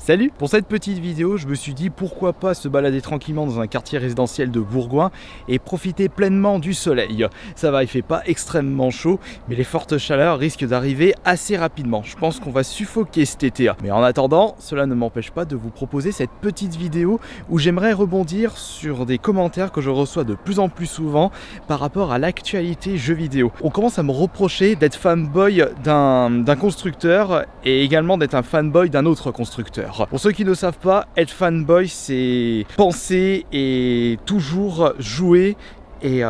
Salut! Pour cette petite vidéo, je me suis dit pourquoi pas se balader tranquillement dans un quartier résidentiel de Bourgoin et profiter pleinement du soleil. Ça va, il fait pas extrêmement chaud, mais les fortes chaleurs risquent d'arriver assez rapidement. Je pense qu'on va suffoquer cet été. Mais en attendant, cela ne m'empêche pas de vous proposer cette petite vidéo où j'aimerais rebondir sur des commentaires que je reçois de plus en plus souvent par rapport à l'actualité jeux vidéo. On commence à me reprocher d'être fanboy d'un constructeur et également d'être un fanboy d'un autre constructeur. Pour ceux qui ne savent pas, être fanboy, c'est penser et toujours jouer et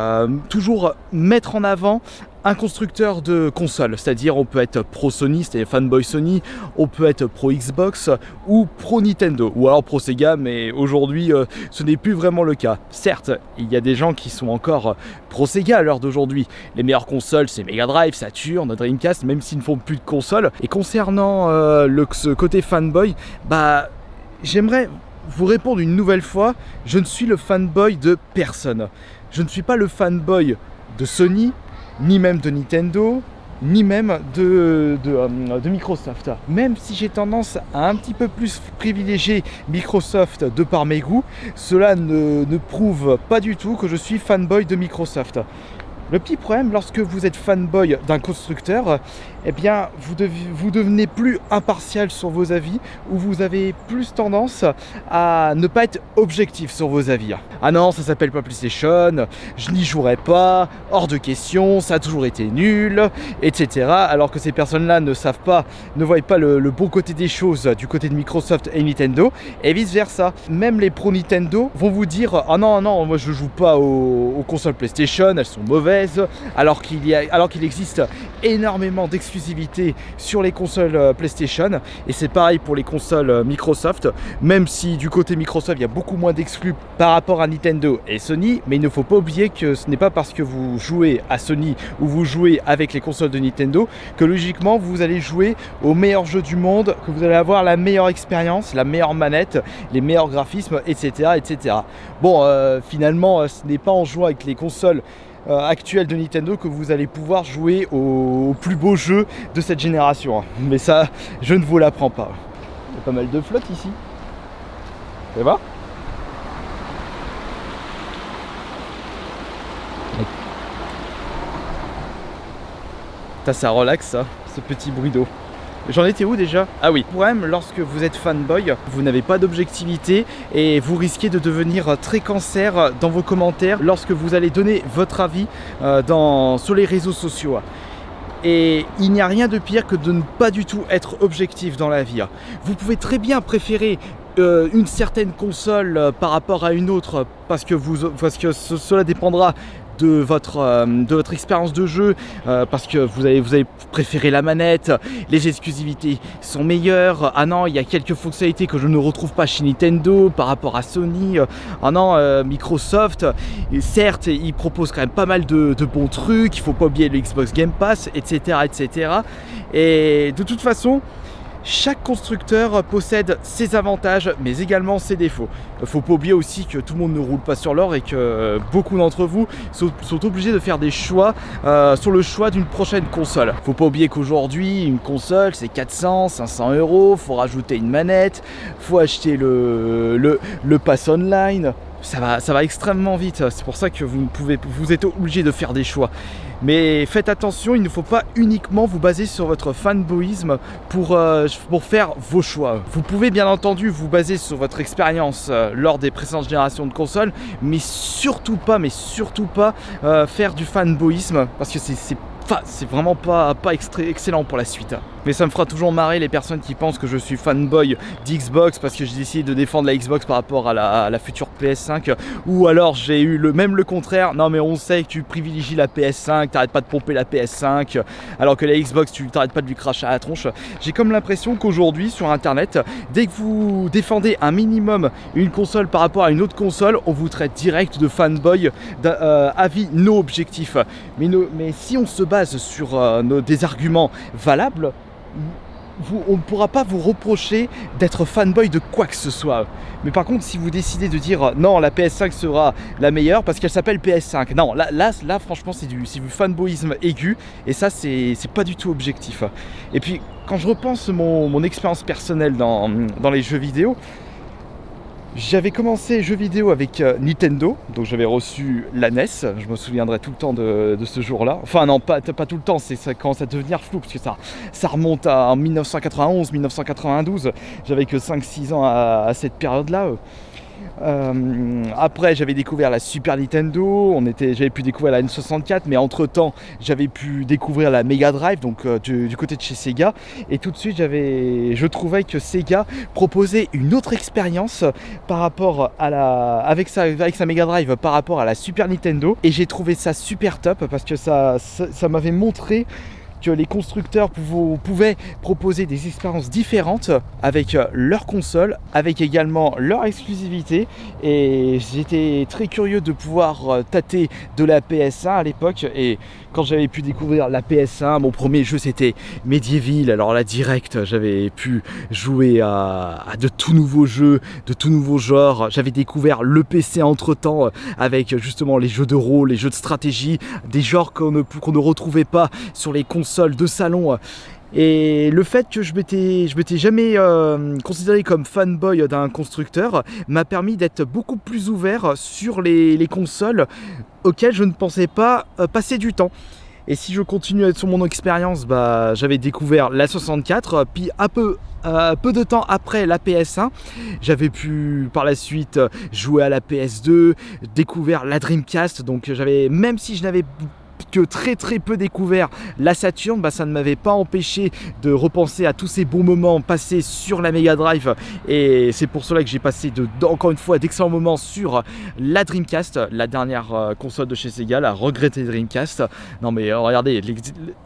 toujours mettre en avant un constructeur de console, c'est-à-dire on peut être pro Sony, c'est-à-dire fanboy Sony, on peut être pro Xbox ou pro Nintendo, ou alors pro Sega, mais aujourd'hui ce n'est plus vraiment le cas. Certes, il y a des gens qui sont encore pro Sega à l'heure d'aujourd'hui. Les meilleures consoles, c'est Mega Drive, Saturn, Dreamcast, même s'ils ne font plus de consoles. Et concernant ce côté fanboy, j'aimerais vous répondre une nouvelle fois, je ne suis le fanboy de personne. Je ne suis pas le fanboy de Sony, ni même de Nintendo, ni même de Microsoft. Même si j'ai tendance à un petit peu plus privilégier Microsoft de par mes goûts, cela ne prouve pas du tout que je suis fanboy de Microsoft. Le petit problème, lorsque vous êtes fanboy d'un constructeur, eh bien, vous devenez plus impartial sur vos avis, ou vous avez plus tendance à ne pas être objectif sur vos avis. Ah non, ça s'appelle pas PlayStation, je n'y jouerai pas, hors de question, ça a toujours été nul, etc. Alors que ces personnes-là ne voient pas le bon côté des choses du côté de Microsoft et Nintendo, et vice-versa. Même les pro Nintendo vont vous dire « Ah non, non, moi je joue pas aux consoles PlayStation, elles sont mauvaises », alors qu'il existe énormément d'exclusivité sur les consoles PlayStation, et c'est pareil pour les consoles Microsoft, même si du côté Microsoft il y a beaucoup moins d'exclus par rapport à Nintendo et Sony, mais il ne faut pas oublier que ce n'est pas parce que vous jouez à Sony ou vous jouez avec les consoles de Nintendo que logiquement vous allez jouer aux meilleurs jeux du monde, que vous allez avoir la meilleure expérience, la meilleure manette, les meilleurs graphismes, etc. etc. Bon, finalement ce n'est pas en jouant avec les consoles actuelle de Nintendo que vous allez pouvoir jouer aux plus beaux jeux de cette génération. Mais ça, je ne vous l'apprends pas. Il y a pas mal de flotte ici. Ça va ? Ça relaxe ça, ce petit bruit d'eau. J'en étais où déjà? Ah oui, le problème, lorsque vous êtes fanboy, vous n'avez pas d'objectivité et vous risquez de devenir très cancer dans vos commentaires lorsque vous allez donner votre avis sur les réseaux sociaux. Et il n'y a rien de pire que de ne pas du tout être objectif dans la vie. Vous pouvez très bien préférer une certaine console par rapport à une autre parce que cela dépendra de votre expérience de jeu, parce que vous avez préféré la manette, les exclusivités sont meilleures. Ah non, il y a quelques fonctionnalités que je ne retrouve pas chez Nintendo par rapport à Sony. Ah non, Microsoft, certes, il propose quand même pas mal de bons trucs, il ne faut pas oublier le Xbox Game Pass, etc., etc. Et de toute façon, chaque constructeur possède ses avantages mais également ses défauts. Il ne faut pas oublier aussi que tout le monde ne roule pas sur l'or et que beaucoup d'entre vous sont obligés de faire des choix sur le choix d'une prochaine console. Il ne faut pas oublier qu'aujourd'hui une console c'est 400, 500 €, il faut rajouter une manette, il faut acheter le pass online. Ça va extrêmement vite, c'est pour ça que vous êtes obligé de faire des choix. Mais faites attention, il ne faut pas uniquement vous baser sur votre fanboyisme pour faire vos choix. Vous pouvez bien entendu vous baser sur votre expérience lors des précédentes générations de consoles, mais surtout pas faire du fanboyisme, parce que c'est vraiment pas excellent pour la suite. Mais ça me fera toujours marrer les personnes qui pensent que je suis fanboy d'Xbox parce que j'ai décidé de défendre la Xbox par rapport à la future PS5, ou alors j'ai eu le contraire. Non mais on sait que tu privilégies la PS5, t'arrêtes pas de pomper la PS5 alors que la Xbox tu t'arrêtes pas de lui cracher à la tronche. J'ai comme l'impression qu'aujourd'hui sur internet, dès que vous défendez un minimum une console par rapport à une autre console, on vous traite direct de fanboy avis non objectif. Mais si on se base sur des arguments valables, on ne pourra pas vous reprocher d'être fanboy de quoi que ce soit. Mais par contre, si vous décidez de dire non, la PS5 sera la meilleure parce qu'elle s'appelle PS5, non, là franchement, c'est du fanboyisme aigu, et ça, c'est pas du tout objectif. Et puis, quand je repense mon expérience personnelle dans les jeux vidéo, j'avais commencé les jeux vidéo avec Nintendo, donc j'avais reçu la NES, je me souviendrai tout le temps de ce jour-là. Enfin non, pas tout le temps, ça commence à devenir flou, parce que ça remonte à 1991, 1992, j'avais que 5-6 ans à cette période-là. Après j'avais découvert la Super Nintendo, j'avais pu découvrir la N64, mais entre temps j'avais pu découvrir la Mega Drive, donc du côté de chez Sega, et tout de suite je trouvais que Sega proposait une autre expérience par rapport à avec sa Mega Drive par rapport à la Super Nintendo, et j'ai trouvé ça super top parce que ça m'avait montré que les constructeurs pouvaient proposer des expériences différentes avec leur console, avec également leur exclusivité, et j'étais très curieux de pouvoir tâter de la PS1 à l'époque. Et quand j'avais pu découvrir la PS1, mon premier jeu c'était Medieval. Alors là direct, j'avais pu jouer à de tout nouveaux jeux, de tout nouveaux genres. J'avais découvert le PC entre temps avec justement les jeux de rôle, les jeux de stratégie, des genres qu'on ne retrouvait pas sur les consoles de salon. Et le fait que je m'étais jamais considéré comme fanboy d'un constructeur m'a permis d'être beaucoup plus ouvert sur les consoles auxquelles je ne pensais pas passer du temps. Et si je continue sur mon expérience, j'avais découvert la 64, puis peu de temps après la PS1, j'avais pu par la suite jouer à la PS2, découvert la Dreamcast, donc même si je n'avais que très peu découvert la Saturn, ça ne m'avait pas empêché de repenser à tous ces bons moments passés sur la Mega Drive, et c'est pour cela que j'ai passé encore une fois d'excellents moments sur la Dreamcast, la dernière console de chez Sega, la regrettée Dreamcast. Non mais regardez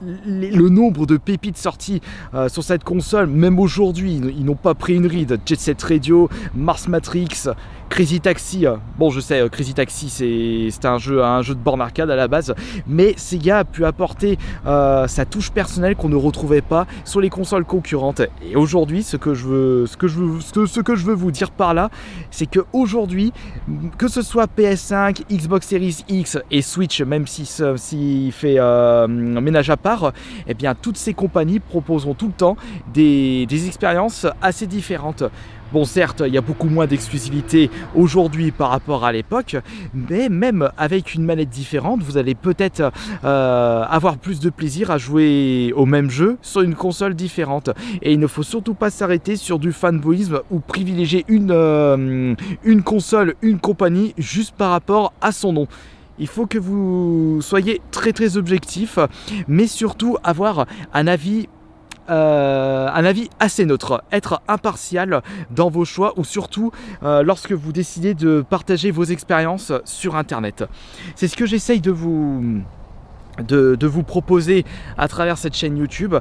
le nombre de pépites sorties sur cette console, même aujourd'hui ils n'ont pas pris une ride. Jet Set Radio, Mars Matrix, Crazy Taxi. Bon, je sais, Crazy Taxi c'était un jeu de borne arcade à la base, mais Sega a pu apporter sa touche personnelle qu'on ne retrouvait pas sur les consoles concurrentes. Et aujourd'hui, ce que je veux vous dire par là, c'est que aujourd'hui, que ce soit PS5, Xbox Series X et Switch, même s'il fait ménage à part, eh bien toutes ces compagnies proposeront tout le temps des expériences assez différentes. Bon, certes, il y a beaucoup moins d'exclusivité aujourd'hui par rapport à l'époque, mais même avec une manette différente, vous allez peut-être avoir plus de plaisir à jouer au même jeu sur une console différente. Et il ne faut surtout pas s'arrêter sur du fanboyisme ou privilégier une console, une compagnie juste par rapport à son nom. Il faut que vous soyez très objectif, mais surtout avoir un avis assez neutre, être impartial dans vos choix, ou surtout lorsque vous décidez de partager vos expériences sur internet. C'est ce que j'essaye de vous proposer à travers cette chaîne YouTube.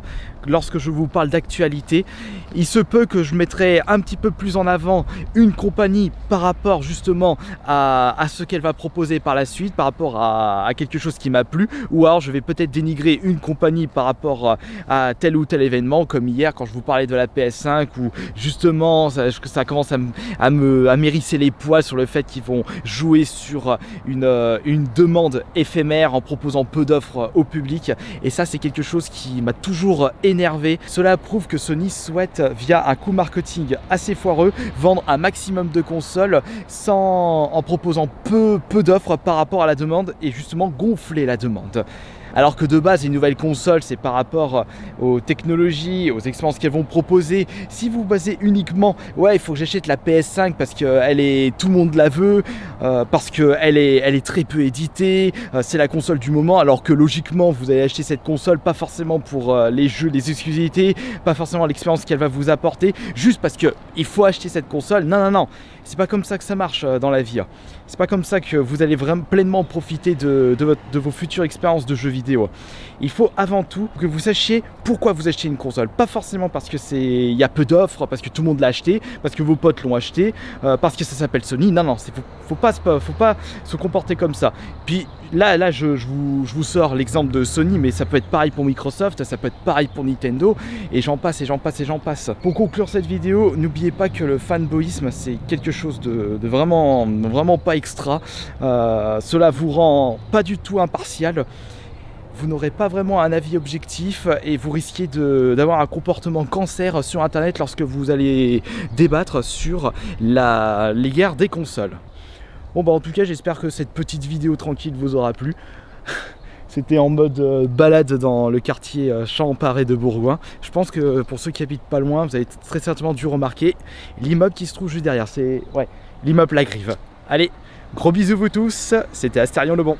Lorsque je vous parle d'actualité, il se peut que je mettrai un petit peu plus en avant une compagnie par rapport justement à ce qu'elle va proposer par la suite, par rapport à quelque chose qui m'a plu, ou alors je vais peut-être dénigrer une compagnie par rapport à tel ou tel événement, comme hier quand je vous parlais de la PS5, où justement ça commence à m'hérisser les poils sur le fait qu'ils vont jouer sur une demande éphémère en proposant peu d'offres au public, et ça c'est quelque chose qui m'a toujours énervé. Cela prouve que Sony souhaite, via un coup marketing assez foireux, vendre un maximum de consoles en proposant peu d'offres par rapport à la demande, et justement gonfler la demande. Alors que de base, les nouvelles consoles, c'est par rapport aux technologies, aux expériences qu'elles vont proposer. Si vous basez uniquement, ouais, il faut que j'achète la PS5 parce que tout le monde la veut, parce qu'elle est très peu éditée, c'est la console du moment, alors que logiquement, vous allez acheter cette console pas forcément pour les jeux, les exclusivités, pas forcément l'expérience qu'elle va vous apporter, juste parce qu'il faut acheter cette console. Non. C'est pas comme ça que ça marche dans la vie. C'est pas comme ça que vous allez vraiment pleinement profiter de vos futures expériences de jeux vidéo. vidéo. Il faut avant tout que vous sachiez pourquoi vous achetez une console. Pas forcément parce que il y a peu d'offres, parce que tout le monde l'a acheté, parce que vos potes l'ont acheté, parce que ça s'appelle Sony. Non, non, faut pas se comporter comme ça. Puis là je vous sors l'exemple de Sony, mais ça peut être pareil pour Microsoft, ça peut être pareil pour Nintendo, et j'en passe, et j'en passe, et j'en passe. Pour conclure cette vidéo, n'oubliez pas que le fanboyisme, c'est quelque chose de vraiment pas extra. Cela vous rend pas du tout impartial. Vous n'aurez pas vraiment un avis objectif et vous risquez d'avoir un comportement cancer sur internet lorsque vous allez débattre sur les guerres des consoles. Bon bah en tout cas j'espère que cette petite vidéo tranquille vous aura plu. C'était en mode balade dans le quartier Champ-Paré de Bourgoin. Je pense que pour ceux qui habitent pas loin, vous avez très certainement dû remarquer l'immeuble qui se trouve juste derrière. C'est l'immeuble La Grive. Allez, gros bisous vous tous, c'était Astérion le Bon.